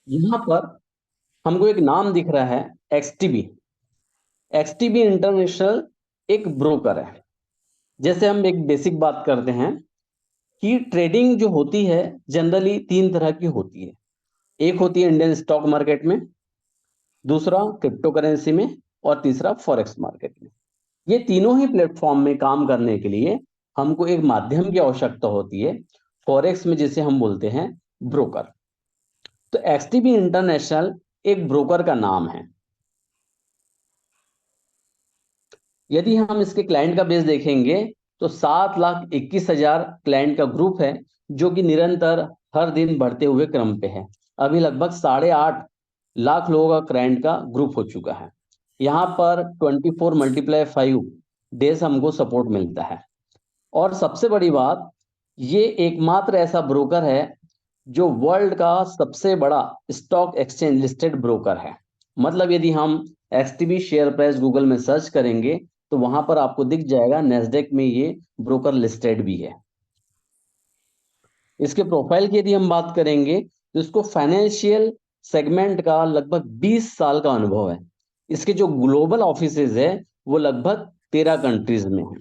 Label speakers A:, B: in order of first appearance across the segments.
A: यहाँ पर हमको एक नाम दिख रहा है, एक्सटीबी। एक्सटीबी इंटरनेशनल एक ब्रोकर है। जैसे हम एक बेसिक बात करते हैं कि ट्रेडिंग जो होती है जनरली तीन तरह की होती है। एक होती है इंडियन स्टॉक मार्केट में, दूसरा क्रिप्टो करेंसी में, और तीसरा फॉरेक्स मार्केट में। ये तीनों ही प्लेटफॉर्म में काम करने के लिए हमको एक माध्यम की आवश्यकता होती है, फॉरेक्स में जिसे हम बोलते हैं ब्रोकर। तो एक्सटीबी इंटरनेशनल एक ब्रोकर का नाम है। यदि हम इसके क्लाइंट का बेस देखेंगे तो 7,21,000 क्लाइंट का ग्रुप है, जो कि निरंतर हर दिन बढ़ते हुए क्रम पे है। अभी लगभग 8.5 लाख लोगों का क्लाइंट का ग्रुप हो चुका है। यहाँ पर 24 × 5 डेज हमको सपोर्ट मिलता है। और सबसे बड़ी बात, ये एकमात्र ऐसा ब्रोकर है जो वर्ल्ड का सबसे बड़ा स्टॉक एक्सचेंज लिस्टेड ब्रोकर है। मतलब यदि हम एक्सटीबी शेयर प्राइस गूगल में सर्च करेंगे तो वहां पर आपको दिख जाएगा नैस्डैक में ये ब्रोकर लिस्टेड भी है। इसके प्रोफाइल की यदि हम बात करेंगे तो इसको फाइनेंशियल सेगमेंट का लगभग 20 साल का अनुभव है। इसके जो ग्लोबल ऑफिसेज है वो लगभग 13 कंट्रीज में है।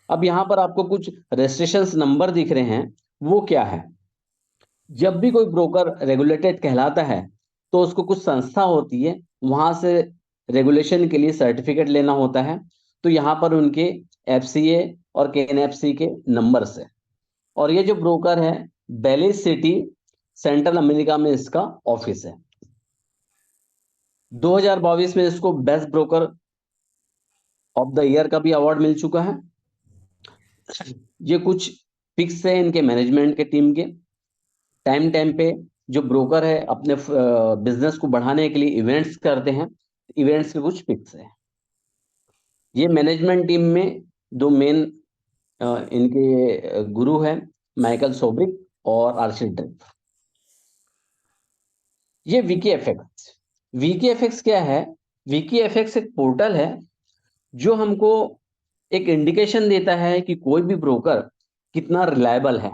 A: अब यहाँ पर आपको कुछ रजिस्ट्रेशन नंबर दिख रहे हैं, वो क्या है? जब भी कोई ब्रोकर रेगुलेटेड कहलाता है तो उसको कुछ संस्था होती है, वहां से रेगुलेशन के लिए सर्टिफिकेट लेना होता है। तो यहाँ पर उनके एफसीए और केएनएफसी के नंबर्स है। और ये जो ब्रोकर है, बेलिस सिटी, सेंट्रल अमेरिका में इसका ऑफिस है। 2022 में इसको best broker of the year का भी अवार्ड मिल चुका है। ये कुछ पिक्स है इनके मैनेजमेंट के टीम के। टाइम टाइम पे जो ब्रोकर है अपने बिजनेस को बढ़ाने के लिए इवेंट्स करते हैं। इवेंट्स के कुछ पिक्स है। ये मैनेजमेंट टीम में दो मेन इनके गुरु हैं, माइकल सोब्रिक और आर्चिल ड्रिप। ये वीके एफएक्स क्या है? वीके एफएक्स एक पोर्टल है जो हमको एक इंडिकेशन देता है कि कोई भी ब्रोकर कितना रिलायबल है।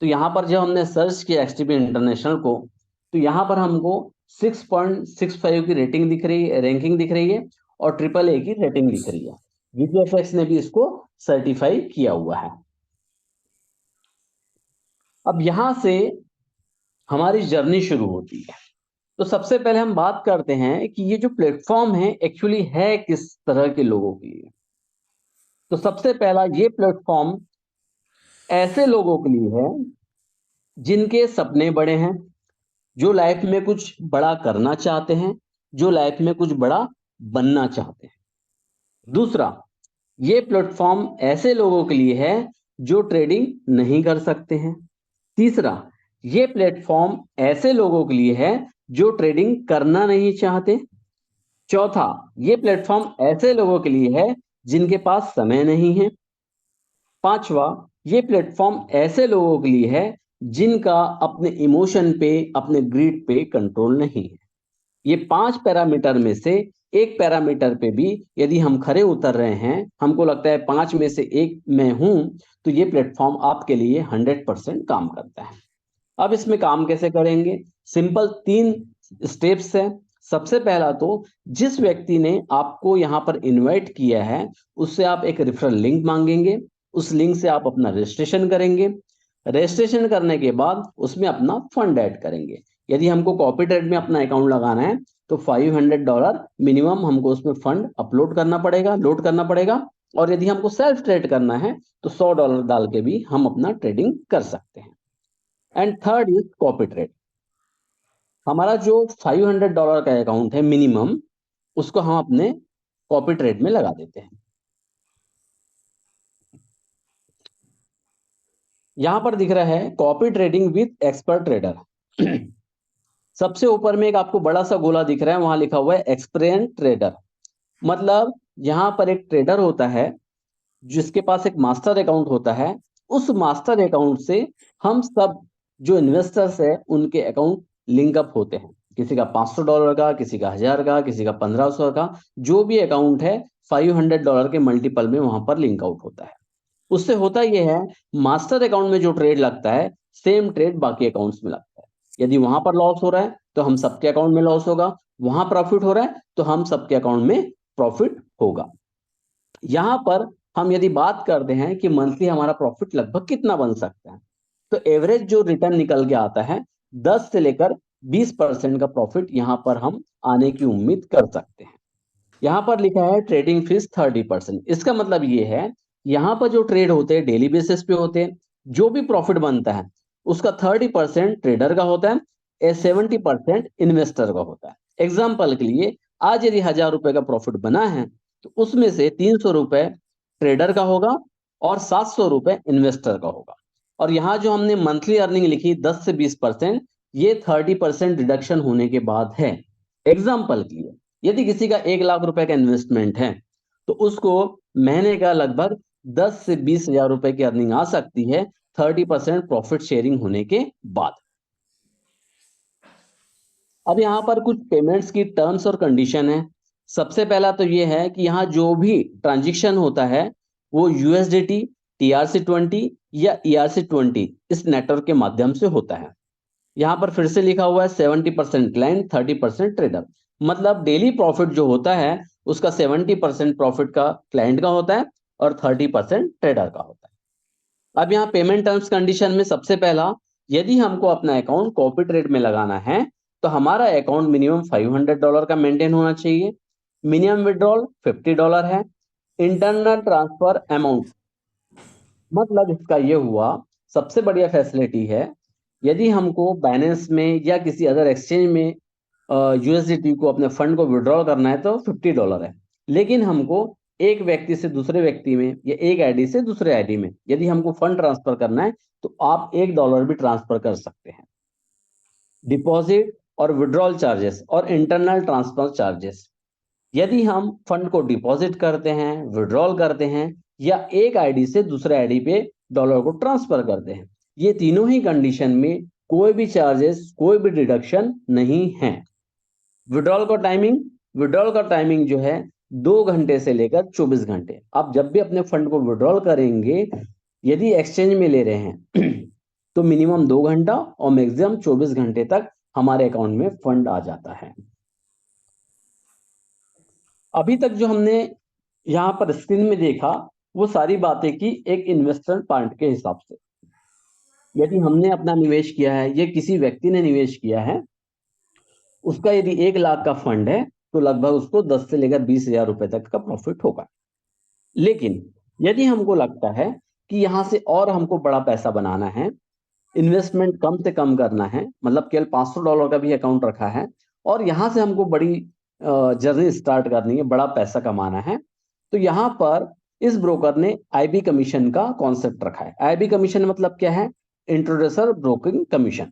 A: तो यहाँ पर जब हमने सर्च किया एक्सटीबी इंटरनेशनल को, तो यहाँ पर हमको 6.65 की रेटिंग दिख रही है, रैंकिंग दिख रही है, और AAA की रेटिंग दिख रही है। वीपीएफएक्स ने भी इसको सर्टिफाई किया हुआ है। अब यहां से हमारी जर्नी शुरू होती है। तो सबसे पहले हम बात करते हैं कि ये जो प्लेटफॉर्म है एक्चुअली है किस तरह के लोगों के लिए। तो सबसे पहला, ये प्लेटफॉर्म ऐसे लोगों के लिए है जिनके सपने बड़े हैं, जो लाइफ में कुछ बड़ा करना चाहते हैं, जो लाइफ में कुछ बड़ा बनना चाहते हैं। दूसरा, ये प्लेटफॉर्म ऐसे लोगों के लिए है जो ट्रेडिंग नहीं कर सकते हैं। तीसरा, ये प्लेटफॉर्म ऐसे लोगों के लिए है जो ट्रेडिंग करना नहीं चाहते। चौथा, ये प्लेटफॉर्म ऐसे लोगों के लिए है जिनके पास समय नहीं है। पांचवा, ये प्लेटफॉर्म ऐसे लोगों के लिए है जिनका अपने इमोशन पे, अपने ग्रीड पे कंट्रोल नहीं है। ये 5 पैरामीटर में से एक पैरामीटर पे भी यदि हम खरे उतर रहे हैं, हमको लगता है 5 में से एक मैं हूं, तो ये प्लेटफॉर्म आपके लिए 100% काम करता है। अब इसमें काम कैसे करेंगे? सिंपल 3 स्टेप्स है। सबसे पहला तो, जिस व्यक्ति ने आपको यहां पर इनवाइट किया है उससे आप एक रेफरल लिंक मांगेंगे। उस लिंक से आप अपना रजिस्ट्रेशन करेंगे। रजिस्ट्रेशन करने के बाद उसमें अपना फंड ऐड करेंगे। यदि हमको कॉपी ट्रेड में अपना अकाउंट लगाना है तो $500 मिनिमम हमको उसमें फंड अपलोड करना पड़ेगा, लोड करना पड़ेगा। और यदि हमको सेल्फ ट्रेड करना है तो $100 डाल के भी हम अपना ट्रेडिंग कर सकते हैं। And third is copy trade. हमारा जो $500 का अकाउंट है मिनिमम, उसको हम अपने कॉपी ट्रेड में लगा देते हैं। यहां पर दिख रहा है copy trading with expert trader. सबसे ऊपर में एक आपको बड़ा सा गोला दिख रहा है, वहां लिखा हुआ है एक्सपीरियंस ट्रेडर। मतलब यहां पर एक ट्रेडर होता है जिसके पास एक मास्टर अकाउंट होता है। उस मास्टर अकाउंट से हम सब जो इन्वेस्टर्स है उनके अकाउंट लिंक अप होते हैं। किसी का $500 का, किसी का 1000 का, किसी का 1500 का, जो भी अकाउंट है $500 के मल्टीपल में वहां पर लिंक आउट होता है। उससे होता यह है, मास्टर अकाउंट में जो ट्रेड लगता है सेम ट्रेड बाकी अकाउंट्स में लगता है। यदि वहां पर लॉस हो रहा है तो हम सबके अकाउंट में लॉस होगा, वहां प्रॉफिट हो रहा है तो हम सबके अकाउंट में प्रॉफिट होगा। यहां पर हम यदि बात करते हैं कि मंथली हमारा प्रॉफिट लगभग कितना बन सकता है, तो एवरेज जो रिटर्न निकल के आता है 10 से लेकर 20% का प्रॉफिट यहां पर हम आने की उम्मीद कर सकते हैं। यहां पर लिखा है ट्रेडिंग फीस 30%। इसका मतलब ये है यहां पर जो ट्रेड होते हैं डेली बेसिस पे होते हैं, जो भी प्रॉफिट बनता है उसका 30% ट्रेडर का होता है और 70% इन्वेस्टर का होता है। एग्जाम्पल के लिए आज यदि 1000 रुपए का प्रॉफिट बना है तो उसमें से 300 रुपए ट्रेडर का होगा और 700 रुपए इन्वेस्टर का होगा। और यहाँ जो हमने मंथली अर्निंग लिखी 10 से 20%, ये 30% डिडक्शन होने के बाद है। एग्जाम्पल के लिए यदि किसी का 1 लाख रुपए का इन्वेस्टमेंट है तो उसको महीने का लगभग 10 से 20 हजार रुपए की अर्निंग आ सकती है 30% प्रॉफिट शेयरिंग होने के बाद। अब यहाँ पर कुछ पेमेंट्स की टर्म्स और कंडीशन है। सबसे पहला तो ये है कि यहाँ जो भी ट्रांजेक्शन होता है वो यूएसडीटी, TRC20 या ERC20 इस नेटवर्क के माध्यम से होता है। यहाँ पर फिर से लिखा हुआ है 70% क्लाइंट, 30% ट्रेडर। मतलब डेली प्रॉफिट जो होता है उसका 70% प्रॉफिट का क्लाइंट का होता है और 30% ट्रेडर का होता है। अब यहाँ पेमेंट टर्म्स कंडीशन में सबसे पहला, यदि हमको अपना अकाउंट कॉपी ट्रेड में लगाना है तो हमारा अकाउंट मिनिमम $500 का मेंटेन होना चाहिए। मिनिमम विड्रॉल $50 है। इंटरनल ट्रांसफर अमाउंट, मतलब इसका ये हुआ सबसे बढ़िया फैसिलिटी है, यदि हमको बाइनेंस में या किसी अदर एक्सचेंज में यूएसडीटी को अपने फंड को विड्रॉ करना है तो $50 है। लेकिन हमको एक व्यक्ति से दूसरे व्यक्ति में या एक आईडी से दूसरे आईडी में यदि हमको फंड ट्रांसफर करना है तो आप $1 भी ट्रांसफर कर सकते हैं। डिपॉजिट और विड्रॉल चार्जेस और इंटरनल ट्रांसफर चार्जेस, यदि हम फंड को डिपॉजिट करते हैं, विड्रॉल करते हैं या एक आईडी से दूसरे आईडी पे डॉलर को ट्रांसफर करते हैं, ये तीनों ही कंडीशन में कोई भी चार्जेस, कोई भी डिडक्शन नहीं है। विड्रॉल का टाइमिंग जो है 2 घंटे से लेकर 24 घंटे। आप जब भी अपने फंड को विड्रॉल करेंगे, यदि एक्सचेंज में ले रहे हैं तो मिनिमम 2 घंटा और मैक्सिमम 24 घंटे तक हमारे अकाउंट में फंड आ जाता है। अभी तक जो हमने यहाँ पर स्क्रीन में देखा वो सारी बातें की एक इन्वेस्टमेंट पॉइंट के हिसाब से। यदि हमने अपना निवेश किया है या किसी व्यक्ति ने निवेश किया है, उसका यदि 1 लाख का फंड है तो लगभग उसको 10 से लेकर 20 हजार रुपए तक का प्रॉफिट होगा। लेकिन यदि हमको लगता है कि यहाँ से और हमको बड़ा पैसा बनाना है, इन्वेस्टमेंट कम से कम करना है, मतलब केवल $500 का भी अकाउंट रखा है और यहाँ से हमको बड़ी जर्नी स्टार्ट करनी है, बड़ा पैसा कमाना है, तो यहाँ पर इस ब्रोकर ने आईबी कमीशन का कॉन्सेप्ट रखा है। आईबी कमीशन मतलब क्या है? Introducer broking commission.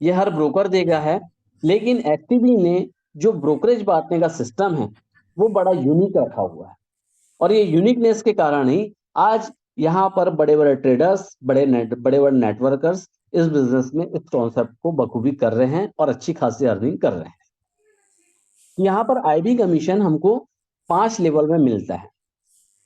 A: ये हर ब्रोकर देगा है, लेकिन एसटीबी ने जो ब्रोकरेज बांटने का सिस्टम है वो बड़ा यूनिक रखा हुआ है। और ये यूनिकनेस के कारण ही आज यहाँ पर बड़े बड़े ट्रेडर्स, बड़े बड़े नेटवर्कर्स इस बिजनेस में इस कॉन्सेप्ट को बखूबी कर रहे हैं और अच्छी खासी अर्निंग कर रहे हैं। यहाँ पर आईबी कमीशन हमको 5 लेवल में मिलता है।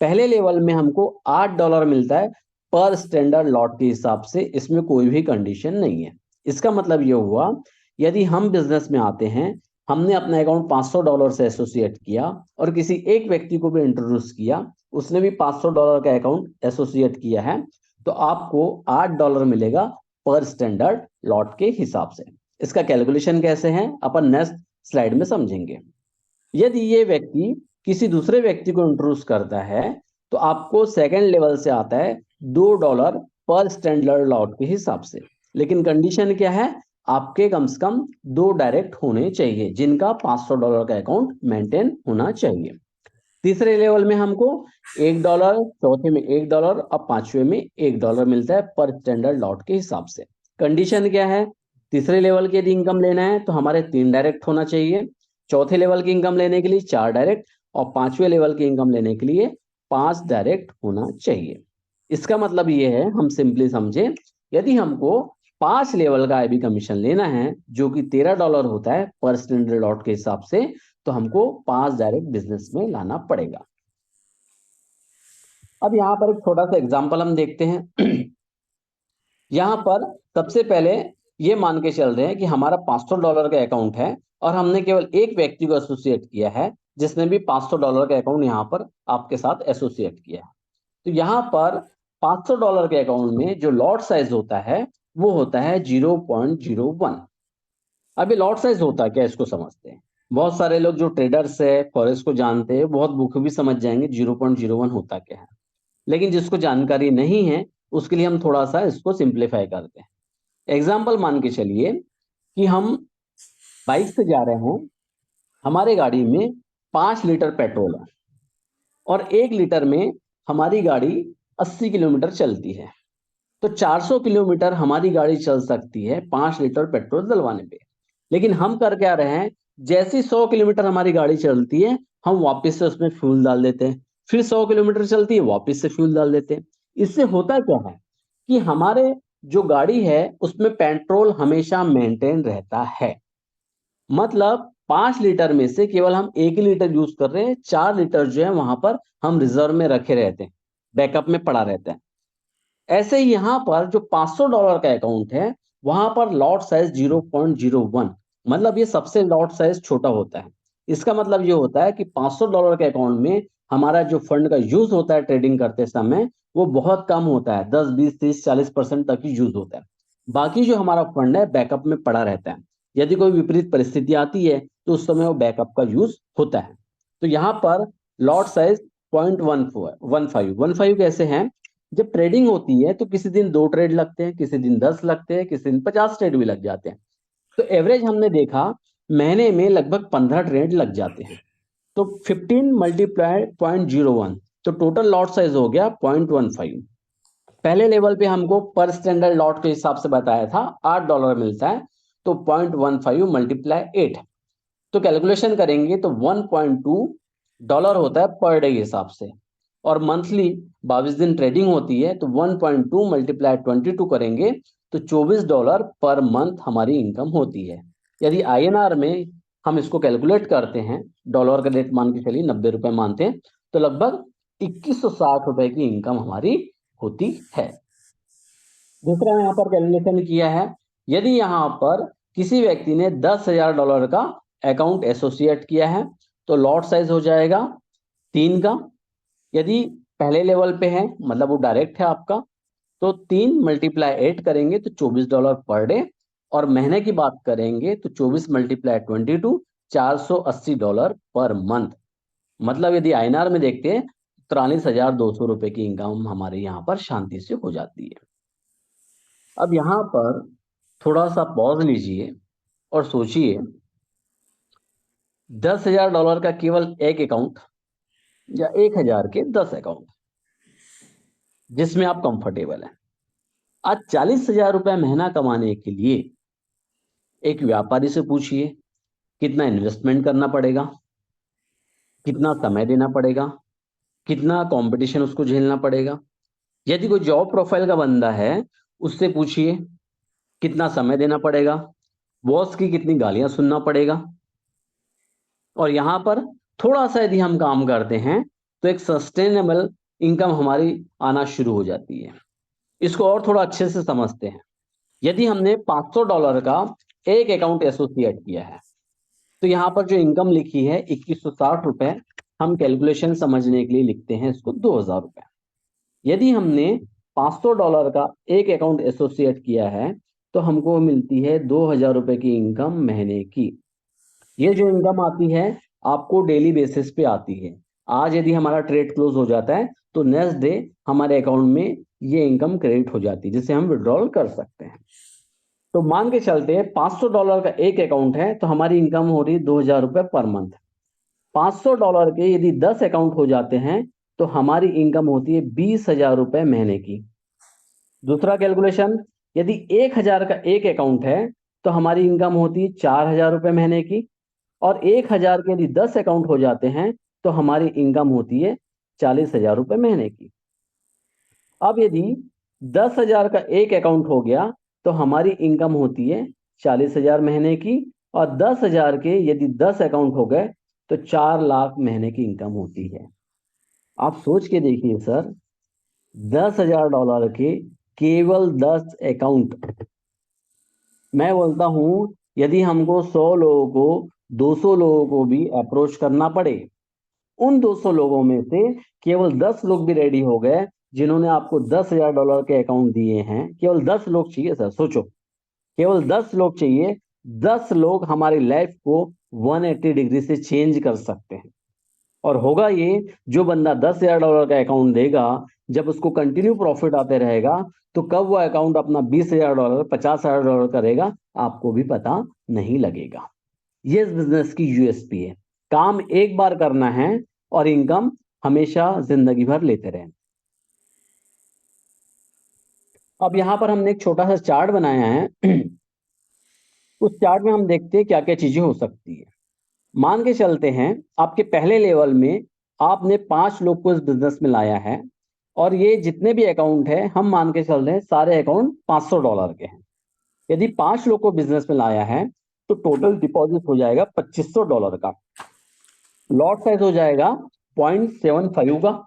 A: पहले लेवल में हमको $8 मिलता है पर स्टैंडर्ड लॉट के हिसाब से, इसमें कोई भी कंडीशन नहीं है। इसका मतलब ये हुआ, यदि हम बिजनेस में आते हैं, हमने अपना अकाउंट $500 से एसोसिएट किया और किसी एक व्यक्ति को भी इंट्रोड्यूस किया, उसने भी $500 का अकाउंट एसोसिएट किया है, तो आपको $8 मिलेगा पर स्टैंडर्ड लॉट के हिसाब से। इसका कैलकुलेशन कैसे है अपन नेक्स्ट स्लाइड में समझेंगे। यदि ये व्यक्ति किसी दूसरे व्यक्ति को इंट्रोड्यूस करता है तो आपको सेकंड लेवल से आता है $2 पर स्टैंडर्ड लॉट के हिसाब से। लेकिन कंडीशन क्या है? आपके कम से कम 2 डायरेक्ट होने चाहिए जिनका $500 का अकाउंट मेंटेन होना चाहिए। तीसरे लेवल में हमको $1, चौथे में $1 और पांचवे में $1 मिलता है पर स्टैंडर्ड लॉट के हिसाब से। कंडीशन क्या है? तीसरे लेवल की यदि इनकम लेना है तो हमारे 3 डायरेक्ट होना चाहिए, चौथे लेवल की इनकम लेने के लिए 4 डायरेक्ट और पांचवें लेवल की इनकम लेने के लिए 5 डायरेक्ट होना चाहिए। इसका मतलब ये है, हम सिंपली समझे, यदि हमको 5 लेवल का आईबी कमीशन लेना है जो कि $13 होता है पर स्टैंडर्ड लॉट के हिसाब से, तो हमको 5 डायरेक्ट बिजनेस में लाना पड़ेगा। अब यहाँ पर एक छोटा सा एग्जांपल हम देखते हैं। यहाँ पर सबसे पहले ये मान के चल रहे हैं कि हमारा $500 का अकाउंट है और हमने केवल एक व्यक्ति को एसोसिएट किया है जिसने भी $500 का अकाउंट यहाँ पर आपके साथ एसोसिएट किया है। तो यहाँ पर $500 के अकाउंट में जो लॉट साइज होता है वो होता है 0.01। अभी लॉट साइज होता क्या, इसको समझते हैं। बहुत सारे लोग जो ट्रेडर्स है फॉरेक्स को जानते हैं बहुत बुक भी समझ जाएंगे 0.01 होता क्या है, लेकिन जिसको जानकारी नहीं है उसके लिए हम थोड़ा सा इसको सिंप्लीफाई करते हैं। एग्जाम्पल मान के चलिए कि हम बाइक से जा रहे हैं, हमारे गाड़ी में 5 लीटर पेट्रोल है और 1 लीटर में हमारी गाड़ी 80 किलोमीटर चलती है। तो 400 किलोमीटर हमारी गाड़ी चल सकती है 5 लीटर पेट्रोल डलवाने पे। लेकिन हम कर क्या रहे हैं, जैसी 100 किलोमीटर हमारी गाड़ी चलती है हम वापस से उसमें फ्यूल डाल देते हैं, फिर 100 किलोमीटर चलती है वापस से फ्यूल डाल देते हैं। इससे होता क्या है कि हमारे जो गाड़ी है उसमें पेट्रोल हमेशा मेंटेन रहता है। मतलब 5 लीटर में से केवल हम 1 ही लीटर यूज कर रहे हैं, 4 लीटर जो है वहां पर हम रिजर्व में रखे रहते हैं, बैकअप में पड़ा रहता है। ऐसे ही यहाँ पर जो $500 का अकाउंट है वहां पर लॉट साइज 0.01, मतलब ये सबसे लॉट साइज छोटा होता है। इसका मतलब ये होता है कि $500 के अकाउंट में हमारा जो फंड का यूज होता है ट्रेडिंग करते समय वो बहुत कम होता है, 10, 20, 30, 40% तक ही यूज होता है। बाकी जो हमारा फंड है बैकअप में पड़ा रहता है। यदि कोई विपरीत परिस्थिति आती है तो उस समय वो बैकअप का यूज होता है। तो यहाँ पर लॉट साइज 0.15 कैसे है, जब ट्रेडिंग होती है तो किसी दिन 2 ट्रेड लगते हैं, किसी दिन 10 लगते हैं, किसी दिन 50 ट्रेड भी लग जाते हैं। तो एवरेज हमने देखा महीने में लगभग 15 ट्रेड लग जाते हैं। तो 15 मल्टीप्लाई 0.01, तो टोटल लॉट साइज हो गया 0.15। पहले लेवल पे हमको पर स्टैंडर्ड लॉट के हिसाब से बताया था $8 मिलता है, तो 0.15 मल्टीप्लाई 8, तो कैलकुलेशन करेंगे तो $1.2 होता है पर डे हिसाब से। और मंथली 22 दिन ट्रेडिंग होती है तो 1.2 मल्टीप्लाई 22 करेंगे तो $24 पर मंथ हमारी इनकम होती है। यदि आईएनआर में हम इसको कैलकुलेट करते हैं, डॉलर का रेट मान के चलिए 90 रुपए मानते हैं, तो लगभग 2160 रुपए की इनकम हमारी होती है। दूसरा यहाँ पर कैलकुलेशन किया है, यदि यहाँ पर किसी व्यक्ति ने $10,000 का अकाउंट एसोसिएट किया है तो लॉट साइज हो जाएगा 3 का। यदि पहले लेवल पे है मतलब वो डायरेक्ट है आपका, तो 3 मल्टीप्लाई 8 करेंगे तो $24 पर डे। और महीने की बात करेंगे तो 24 मल्टीप्लाई 22, $480 पर मंथ। मतलब यदि आईएनआर में देखते हैं 43,200 रुपए की इनकम हमारे यहाँ पर शांति से हो जाती है। अब यहाँ पर थोड़ा सा पॉज लीजिए और सोचिए, $10,000 का केवल एक अकाउंट या 1,000 के 10 अकाउंट जिसमें आप कंफर्टेबल हैं। आज 40,000 रुपए महीना कमाने के लिए एक व्यापारी से पूछिए कितना इन्वेस्टमेंट करना पड़ेगा, कितना समय देना पड़ेगा, कितना कंपटीशन उसको झेलना पड़ेगा। यदि कोई जॉब प्रोफाइल का बंदा है उससे पूछिए कितना समय देना पड़ेगा, बॉस की कितनी गालियां सुनना पड़ेगा। और यहाँ पर थोड़ा सा यदि हम काम करते हैं तो एक सस्टेनेबल इनकम हमारी आना शुरू हो जाती है। इसको और थोड़ा अच्छे से समझते हैं। यदि हमने $500 का एक अकाउंट एसोसिएट किया है तो यहाँ पर जो इनकम लिखी है 2160 रुपए, हम कैलकुलेशन समझने के लिए लिखते हैं इसको 2,000 रुपए। यदि हमने $500 का एक अकाउंट एसोसिएट किया है तो हमको मिलती है 2,000 रुपए की इनकम महीने की। ये जो इनकम आती है आपको डेली बेसिस पे आती है। आज यदि हमारा ट्रेड क्लोज हो जाता है तो नेक्स्ट डे हमारे अकाउंट में ये इनकम क्रेडिट हो जाती है जिसे हम विड्रॉल कर सकते हैं। तो मान के चलते हैं $500 का एक अकाउंट है तो हमारी इनकम हो रही है 2,000 रुपए पर मंथ। $500 के यदि 10 अकाउंट हो जाते हैं तो हमारी इनकम होती है 20,000 रुपए महीने की। दूसरा कैलकुलेशन, यदि 1,000 का एक अकाउंट है तो हमारी इनकम होती है 4,000 रुपए महीने की। और 1,000 के यदि 10 अकाउंट हो जाते हैं तो हमारी इनकम होती है 40,000 रुपए महीने की। अब यदि 10,000 का एक अकाउंट हो गया तो हमारी इनकम होती है 40,000 महीने की। और 10,000 के यदि 10 अकाउंट हो गए तो 4 लाख महीने की इनकम होती है। आप सोच के देखिए सर, $10,000 के केवल 10 अकाउंट मैं बोलता हूं यदि हमको 100 लोगों को 200 लोगों को भी अप्रोच करना पड़े, उन 200 लोगों में से केवल 10 लोग भी रेडी हो गए जिन्होंने आपको $10,000 के अकाउंट दिए हैं, केवल 10 लोग चाहिए सर, सोचो, केवल 10 लोग चाहिए। 10 लोग हमारी लाइफ को 180 डिग्री से चेंज कर सकते हैं। और होगा ये, जो बंदा $10,000 का अकाउंट देगा, जब उसको कंटिन्यू प्रॉफिट आते रहेगा, तो कब वो अकाउंट अपना $20,000 $50,000 करेगा, आपको भी पता नहीं लगेगा। ये इस बिजनेस की यूएसपी है। काम एक बार करना है और इनकम हमेशा जिंदगी भर लेते रहें। अब यहां पर हमने एक छोटा सा चार्ट बनाया है। उस चार्ट में हम देखते हैं क्या क्या चीजें हो सकती है। मान के चलते हैं आपके पहले लेवल में आपने 5 लोग को इस बिजनेस में लाया है, और ये जितने भी अकाउंट है हम मान के चल रहे हैं सारे अकाउंट $500 के हैं। यदि 5 लोग को बिजनेस में लाया है तो टोटल डिपॉजिट हो जाएगा $2500 का। लॉट साइज हो जाएगा 0.75 का।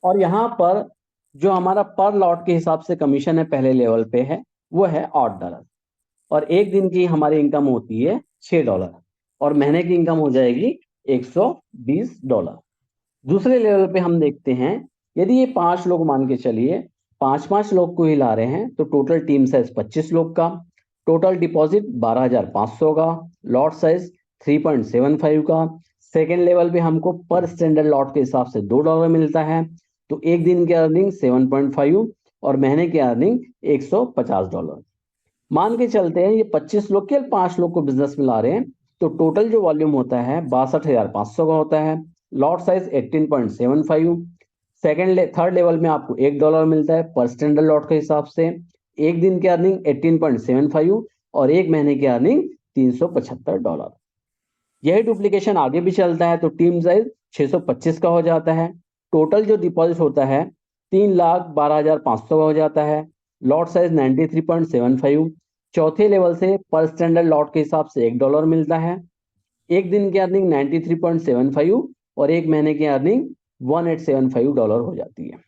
A: और यहां पर जो हमारा पर लॉट के हिसाब से कमीशन है पहले लेवल पे है, वो है $8। और एक दिन की हमारी इनकम होती है $6, और महीने की इनकम हो जाएगी $120। दूसरे लेवल पे हम देखते हैं, यदि ये 5 लोग मान के चलिए, 5-5 लोग को ही ला रहे हैं, तो टोटल टीम साइज 25 लोग का, टोटल डिपॉजिट 12,500 का, लॉट साइज 3.75 का। सेकेंड लेवल पे हमको पर स्टैंडर्ड लॉट के हिसाब से $2 मिलता है, तो एक दिन की अर्निंग 7.5 और महीने की अर्निंग $150। मान के चलते हैं ये 25 लोग के 5 लोग को बिजनेस में ला रहे हैं, तो टोटल जो वॉल्यूम होता है 62,500 का होता है। Lot size 18.75। थर्ड लेवल में आपको $1 मिलता है पर स्टैंडर्ड लॉट के हिसाब से। एक दिन की अर्निंग 18.75 और एक महीने की अर्निंग $375। यही डुप्लीकेशन आगे भी चलता है तो टीम साइज 625 का हो जाता है। टोटल जो डिपॉजिट होता है 3,12,500 का हो जाता है। Lot size 93.75। चौथे लेवल से पर स्टैंडर्ड लॉट के हिसाब से $1 मिलता है। एक दिन की अर्निंग 93.75 और एक महीने की अर्निंग $1875 हो जाती है।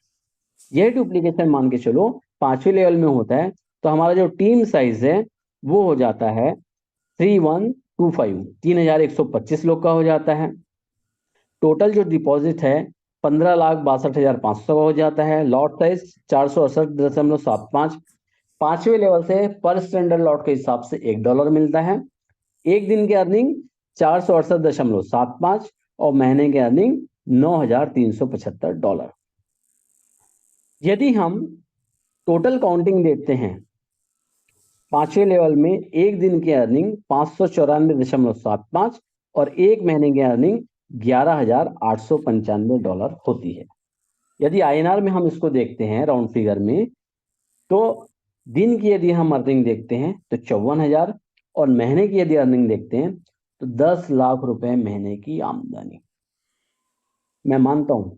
A: यह डुप्लीकेशन मान के चलो 5वें लेवल में होता है, तो हमारा जो टीम साइज है वो हो जाता है 3125, 3,125 लोग का हो जाता है। टोटल जो डिपॉजिट है 15,62,500 का हो जाता है। Lot size 468.75। 5वें लेवल से पर स्टैंडर्ड लॉट के हिसाब से $1 मिलता है। एक दिन की अर्निंग 468.75 और महीने की अर्निंग $9,375। यदि हम टोटल काउंटिंग देखते हैं 5वें लेवल में, एक दिन की अर्निंग 594.75 और एक महीने की अर्निंग $11,895 होती है। यदि आईएनआर में हम इसको देखते हैं राउंड फिगर में, तो दिन की यदि हम अर्निंग देखते हैं तो 54,000, और महीने की यदि अर्निंग देखते हैं तो 10 लाख रुपए महीने की आमदनी। मैं मानता हूं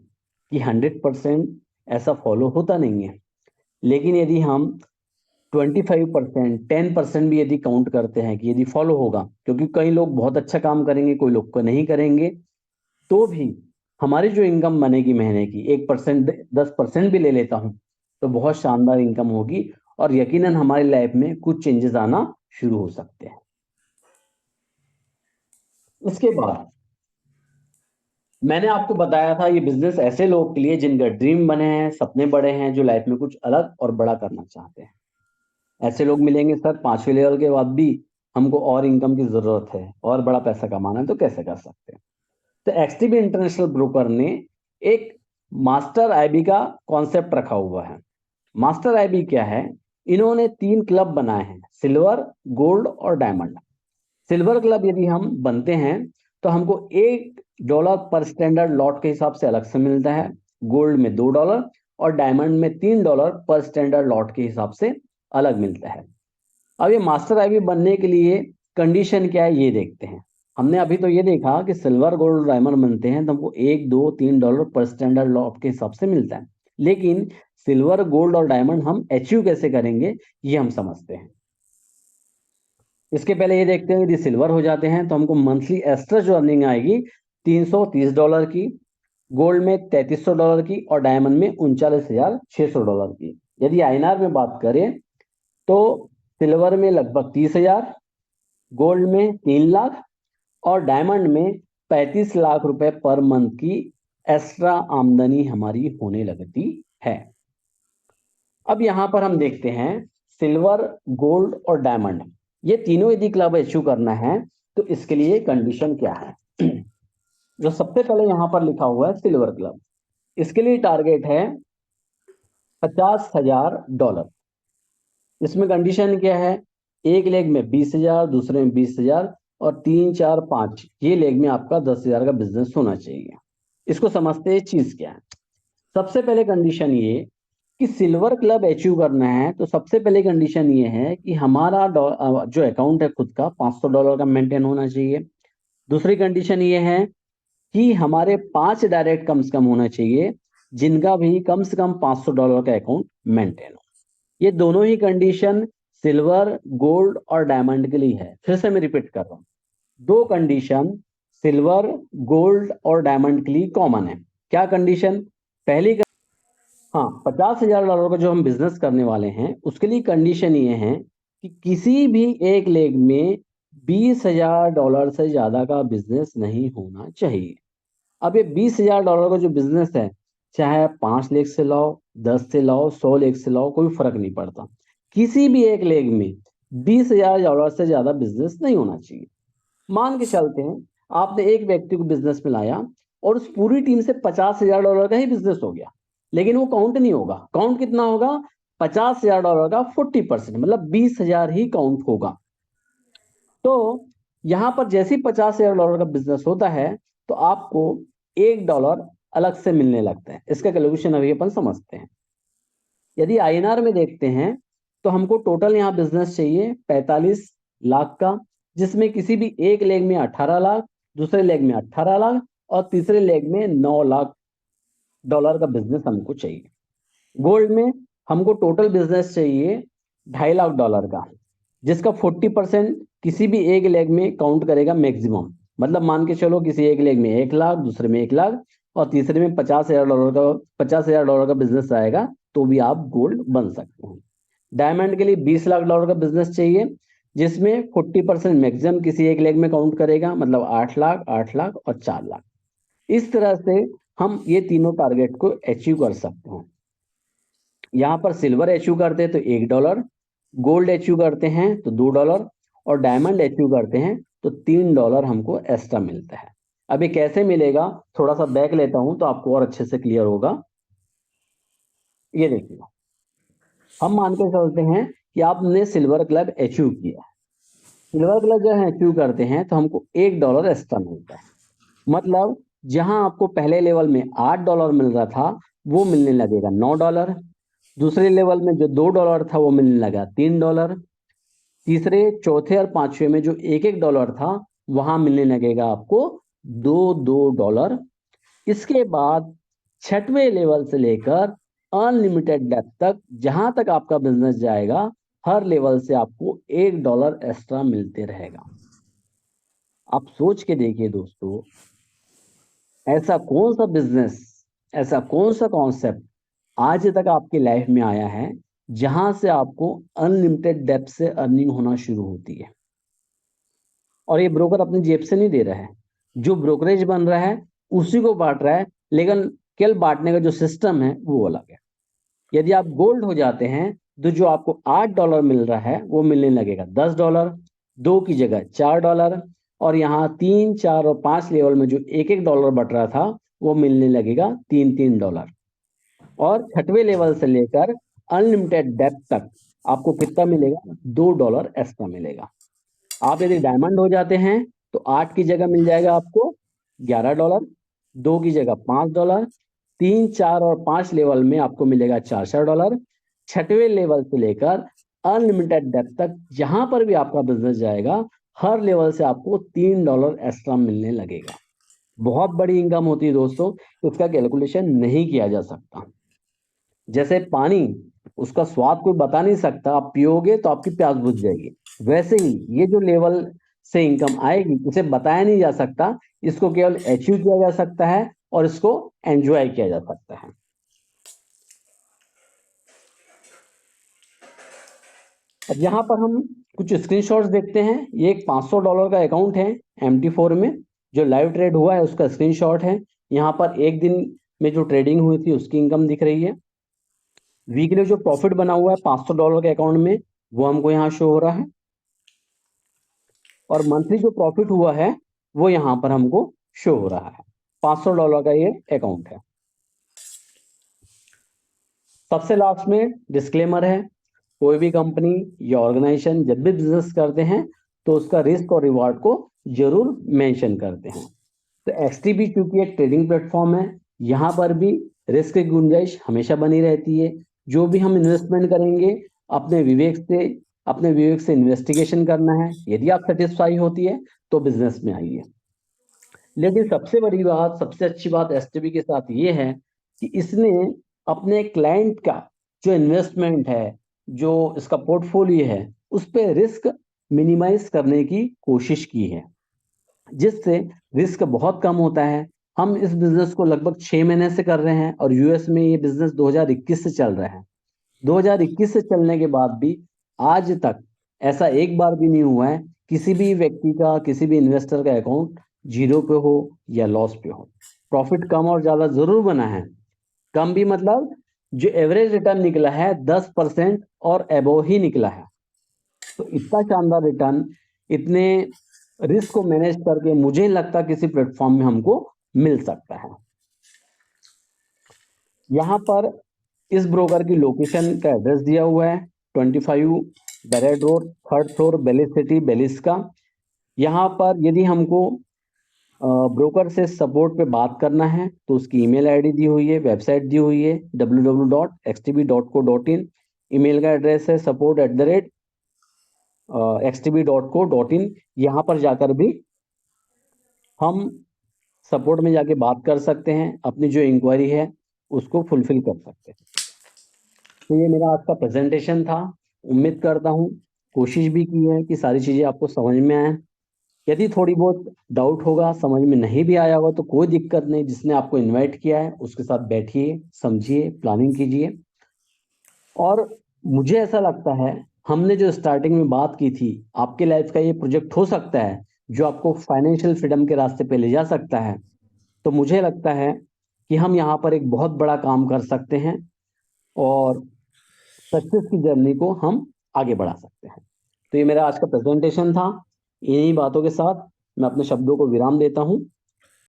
A: कि 100% ऐसा फॉलो होता नहीं है, लेकिन यदि हम 25%, 10% भी यदि काउंट करते हैं कि यदि फॉलो होगा, क्योंकि कई लोग बहुत अच्छा काम करेंगे, कोई लोग को नहीं करेंगे, तो भी हमारी जो इनकम बनेगी महीने की 1%, 10% भी ले लेता हूं, तो बहुत शानदार इनकम होगी और यकीनन हमारी लाइफ में कुछ चेंजेस आना शुरू हो सकते हैं। इसके बाद मैंने आपको बताया था ये बिजनेस ऐसे लोग के लिए जिनका ड्रीम बने हैं, सपने बड़े हैं, जो लाइफ में कुछ अलग और बड़ा करना चाहते हैं। ऐसे लोग मिलेंगे सर 5वें लेवल के बाद भी, हमको और इनकम की जरूरत है और बड़ा पैसा कमाना है, तो कैसे कर सकते हैं। तो एक्सटीबी इंटरनेशनल ब्रोकर ने एक मास्टर आईबी का कॉन्सेप्ट रखा हुआ है। मास्टर आईबी क्या है? इन्होंने 3 क्लब बनाए हैं, सिल्वर, गोल्ड और डायमंड। सिल्वर क्लब यदि हम बनते हैं तो हमको $1 पर स्टैंडर्ड लॉट के हिसाब से अलग से मिलता है, गोल्ड में $2 और डायमंड में $3 पर स्टैंडर्ड लॉट के हिसाब से अलग मिलता है। अब ये मास्टर आईबी बनने के लिए कंडीशन क्या है ये देखते हैं। हमने अभी तो ये देखा कि सिल्वर, गोल्ड, डायमंड बनते हैं तो हमको $1, $2, $3 पर स्टैंडर्ड लॉट के हिसाब से मिलता है, लेकिन सिल्वर, गोल्ड और डायमंड हम अचीव कैसे करेंगे ये हम समझते हैं। इसके पहले ये देखते हैं, यदि सिल्वर हो जाते हैं तो हमको मंथली एक्स्ट्रा जो अर्निंग आएगी $330 की, गोल्ड में $3,300 की और डायमंड में $39,600 की। यदि आईएनआर में बात करें तो सिल्वर में लगभग 30,000, गोल्ड में 3 लाख और डायमंड में 35 लाख रुपए पर मंथ की एक्स्ट्रा आमदनी हमारी होने लगती है। अब यहां पर हम देखते हैं सिल्वर, गोल्ड और डायमंड, ये तीनों यदि क्लब अचीव करना है तो इसके लिए कंडीशन क्या है। जो सबसे पहले यहां पर लिखा हुआ है सिल्वर क्लब, इसके लिए टारगेट है $50,000। इसमें कंडीशन क्या है, एक लेग में 20,000, दूसरे में 20,000 और 3, 4, 5 ये लेग में आपका 10,000 का बिजनेस होना चाहिए। इसको समझते हैं चीज क्या है। सबसे पहले कंडीशन ये कि सिल्वर क्लब अचीव करना है तो सबसे पहले कंडीशन ये है कि हमारा जो अकाउंट है खुद का $500 का मेंटेन होना चाहिए। दूसरी कंडीशन ये है कि हमारे 5 डायरेक्ट कम से कम होना चाहिए जिनका भी कम से कम $500 का अकाउंट मेंटेन हो। ये दोनों ही कंडीशन सिल्वर, गोल्ड और डायमंड के लिए है। फिर से मैं रिपीट कर रहा हूं, दो कंडीशन सिल्वर, गोल्ड और डायमंड के लिए कॉमन है। क्या कंडीशन, पहली हाँ, $50,000 का जो हम बिजनेस करने वाले हैं उसके लिए कंडीशन ये है कि किसी भी एक लेग में $20,000 से ज्यादा का बिजनेस नहीं होना चाहिए। अब ये $20,000 का जो बिजनेस है, चाहे आप 5 लेग से लाओ, 10 से लाओ, 100 लेग से लाओ, कोई फर्क नहीं पड़ता। किसी भी एक लेग में $20,000 से ज्यादा बिजनेस नहीं होना चाहिए। मान के चलते हैं आपने एक व्यक्ति को बिजनेस में लाया और उस पूरी टीम से $50,000 का ही बिजनेस हो गया, लेकिन वो काउंट नहीं होगा। काउंट कितना होगा, $50,000 का 40%, मतलब 20,000 ही काउंट होगा। तो यहां पर जैसे ही $50,000 का बिजनेस होता है तो आपको $1 अलग से मिलने लगता है। इसका कैलकुलेशन अभी अपन समझते हैं। यदि आईएनआर में देखते हैं तो हमको टोटल यहाँ बिजनेस चाहिए 45 लाख का, जिसमें किसी भी एक लेग में 18 लाख, दूसरे लेग में 18 लाख और तीसरे लेग में $9 लाख का बिजनेस हमको चाहिए। गोल्ड में हमको टोटल बिजनेस चाहिए $2.5 लाख का, जिसका 40% किसी भी एक लेग में काउंट करेगा मैक्सिमम। मतलब मान के चलो किसी एक लेग में 1 लाख, दूसरे में 1 लाख और तीसरे में $50,000 का बिजनेस आएगा तो भी आप गोल्ड बन सकते हैं। डायमंड के लिए $20 लाख का बिजनेस चाहिए, जिसमें 40% मैक्सिमम किसी एक लेग में काउंट करेगा, मतलब 8 लाख, 8 लाख और 4 लाख। इस तरह से हम ये तीनों टारगेट को अचीव कर सकते हैं। यहाँ पर सिल्वर अचीव करते हैं तो $1, गोल्ड अचीव करते हैं तो $2 और डायमंड अचीव करते हैं तो $3 हमको एक्स्ट्रा मिलता है। अब ये कैसे मिलेगा, थोड़ा सा बैक लेता हूं तो आपको और अच्छे से क्लियर होगा। ये देखिए, हम मान के चलते हैं कि आपने सिल्वर क्लब अचीव किया। सिल्वर क्लब जब अचीव करते हैं तो हमको $1 एक्स्ट्रा मिलता है। मतलब जहां आपको पहले लेवल में $8 मिल रहा था वो मिलने लगेगा $9। दूसरे लेवल में जो $2 था वो मिलने लगा $3। तीसरे, चौथे और पांचवे में जो $1 था वहां मिलने लगेगा आपको $2। इसके बाद छठवें लेवल से लेकर अनलिमिटेड डेप्थ तक जहां तक आपका बिजनेस जाएगा, हर लेवल से आपको $1 एक्स्ट्रा मिलते रहेगा। आप सोच के देखिए दोस्तों, ऐसा कौन सा बिजनेस, ऐसा कौन सा कॉन्सेप्ट आज तक आपकी लाइफ में आया है जहां से आपको अनलिमिटेड डेप्थ से अर्निंग होना शुरू होती है। और ये ब्रोकर अपनी जेब से नहीं दे रहा है, जो ब्रोकरेज बन रहा है उसी को बांट रहा है, लेकिन केवल बांटने का जो सिस्टम है वो अलग है। यदि आप गोल्ड हो जाते हैं तो जो आपको $8 मिल रहा है वो मिलने लगेगा $10, 2 की जगह $4 और यहाँ 3, 4 और 5 लेवल में जो $1 बट रहा था वो मिलने लगेगा $3 और छठवें लेवल से लेकर अनलिमिटेड डेप्थ तक आपको कितना मिलेगा, $2 एक्स्ट्रा मिलेगा। आप यदि डायमंड हो जाते हैं तो 8 की जगह मिल जाएगा आपको $11, 2 की जगह $5, 3, 4 और 5 लेवल में आपको मिलेगा $4। छठवें लेवल से लेकर अनलिमिटेड डेप्थ तक जहां पर भी आपका बिजनेस जाएगा, हर लेवल से आपको $3 एक्स्ट्रा मिलने लगेगा। बहुत बड़ी इनकम होती है दोस्तों, इसका कैलकुलेशन नहीं किया जा सकता। जैसे पानी, उसका स्वाद कोई बता नहीं सकता, आप पियोगे तो आपकी प्यास बुझ जाएगी। वैसे ही ये जो लेवल से इनकम आएगी इसे बताया नहीं जा सकता, इसको केवल अचीव किया जा सकता है और इसको एंजॉय किया जा सकता है। अब यहाँ पर हम कुछ स्क्रीनशॉट्स देखते हैं। ये एक $500 का अकाउंट है MT4 में, जो लाइव ट्रेड हुआ है उसका स्क्रीनशॉट है। यहाँ पर एक दिन में जो ट्रेडिंग हुई थी उसकी इनकम दिख रही है। वीकली जो प्रॉफिट बना हुआ है $500 के अकाउंट में, वो हमको यहाँ शो हो रहा है। और मंथली जो प्रॉफिट हुआ है वो यहाँ पर हमको शो हो रहा है। $500 का ये अकाउंट है। सबसे लास्ट में डिस्क्लेमर है, कोई भी कंपनी या ऑर्गेनाइजेशन जब भी बिजनेस करते हैं तो उसका रिस्क और रिवार्ड को जरूर मेंशन करते हैं। तो एक्सटीबी चूंकि एक ट्रेडिंग प्लेटफॉर्म है, यहाँ पर भी रिस्क की गुंजाइश हमेशा बनी रहती है। जो भी हम इन्वेस्टमेंट करेंगे अपने विवेक से इन्वेस्टिगेशन करना है। यदि आप सेटिस्फाई होती है तो बिजनेस में आइए। लेकिन सबसे बड़ी बात, सबसे अच्छी बात एसटीबी के साथ ये है कि इसने अपने क्लाइंट का जो इन्वेस्टमेंट है, जो इसका पोर्टफोलियो है, उस पर रिस्क मिनिमाइज करने की कोशिश की है, जिससे रिस्क बहुत कम होता है। हम इस बिजनेस को लगभग 6 महीने से कर रहे हैं और यूएस में ये बिजनेस 2021 से चल रहा है। 2021 से चलने के बाद भी आज तक ऐसा एक बार भी नहीं हुआ है किसी भी व्यक्ति का, किसी भी इन्वेस्टर का अकाउंट जीरो पे हो या लॉस पे हो। प्रॉफिट कम और ज्यादा जरूर बना है। कम भी मतलब जो एवरेज रिटर्न निकला है 10% और एबोव ही निकला है। तो इतना शानदार रिटर्न इतने रिस्क को मैनेज करके मुझे लगता किसी प्लेटफॉर्म में हमको मिल सकता है। यहाँ पर इस ब्रोकर की लोकेशन का एड्रेस दिया हुआ है, 25 बैरेड रोड, 3rd फ्लोर, बेलिस सिटी, बेलिस का। यहाँ पर यदि हमको ब्रोकर से सपोर्ट पे बात करना है तो उसकी ईमेल आईडी दी हुई है, वेबसाइट दी हुई है www.xtb.co.in। ईमेल का एड्रेस है support@xtb.co.in। यहाँ पर जाकर भी हम सपोर्ट में जाके बात कर सकते हैं, अपनी जो इंक्वायरी है उसको फुलफिल कर सकते हैं। तो ये मेरा आज का प्रेजेंटेशन था। उम्मीद करता हूँ, कोशिश भी की है कि सारी चीज़ें आपको समझ में आए। यदि थोड़ी बहुत डाउट होगा, समझ में नहीं भी आया होगा तो कोई दिक्कत नहीं। जिसने आपको इनवाइट किया है उसके साथ बैठिए, समझिए, प्लानिंग कीजिए। और मुझे ऐसा लगता है हमने जो स्टार्टिंग में बात की थी, आपके लाइफ का ये प्रोजेक्ट हो सकता है जो आपको फाइनेंशियल फ्रीडम के रास्ते पे ले जा सकता है। तो मुझे लगता है कि हम यहाँ पर एक बहुत बड़ा काम कर सकते हैं और सक्सेस की जर्नी को हम आगे बढ़ा सकते हैं। तो ये मेरा आज का प्रेजेंटेशन था। इन्हीं बातों के साथ मैं अपने शब्दों को विराम देता हूँ।